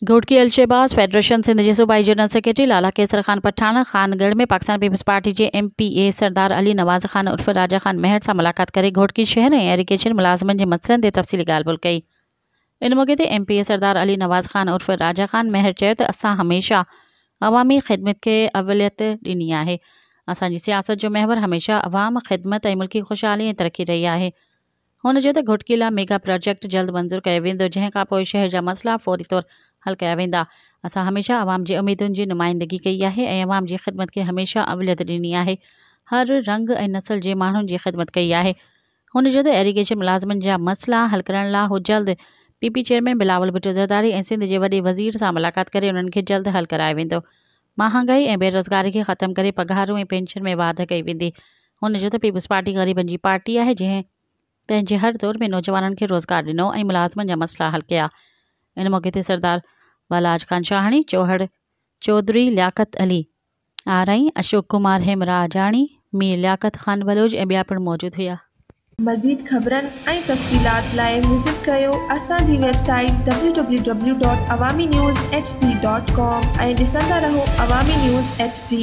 Ghotki अलशेबाज़ federation Sindh के सूबाई general secretary लाला केसर खान पठान खानगढ़ में पाकिस्तान पीपल्स पार्टी के MPA सरदार अली नवाज़ खान उर्फ राजा खान महर से मुलाकात करे घोटकी शहर और एरीगेशन मुलाजमन के मसलन ते तफ़सीली ॻाल्हि कई। इन मौके ते MPA सरदार अली नवाज़ खान उर्फ राजा खान महर चयो त असां हमेशा अवामी ख़िदमत के अवलियत ॾिनी आहे। असांजी सियासत जो महवर हमेशा अवाम ख़िदमत ऐं मुल्की खुशहाली ऐं तरक्की रही आहे। हुन चयो त घोटकी लाइ मेगा प्रोजेक्ट जल्द मंज़ूर कयो वेंदो, जंहिं खां पोइ शहर जा मसइला फौरी तौर हल कया वेंदा। असां हमेशा अवाम जी उम्मीदुनि जी नुमाइंदगी कई आहे ऐं अवाम जी ख़िदमत खे हमेशा अवलियत ॾिनी आहे। हर रंग ऐं नस्ल जे माण्हुनि जी ख़िदमत कई आहे। हुन चयो त एरीगेशन मुलाज़मन जा मसइला हल करण लाइ हू जल्द PP चेयरमैन बिलावल भुट्टो ज़रदारी ऐं सिंध जे वॾे वज़ीर सां मुलाक़ात करे उन्हनि खे जल्द हल करायो वेंदो। महांगाई ऐं बेरोज़गारी खे ख़त्म करे पघारूं ऐं पेंशन में वाध कई वेंदी। हुन चयो त पीपल्स पार्टी ग़रीबनि जी पार्टी आहे जंहिं पंहिंजे हर दौर में नौजवाननि खे रोज़गार ॾिनो ऐं मुलाज़मन जा मसइला हल कया। इन मौके ते सरदार वालाज खान शाहणी, चौहड़ चौधरी लियाकत अली आरई, अशोक कुमार हेमराजाणी, मीर लियाकत खान बलोच ऐं ॿिया पिणु मौजूदु हुआ। मज़ीद ख़बरनि ऐं तफ़सीलात लाइ विज़िट कयो असांजी वेबसाइट www.awamiNewsHD.com ऐं ॾिसंदा रहो अवामी न्यूज़ HD।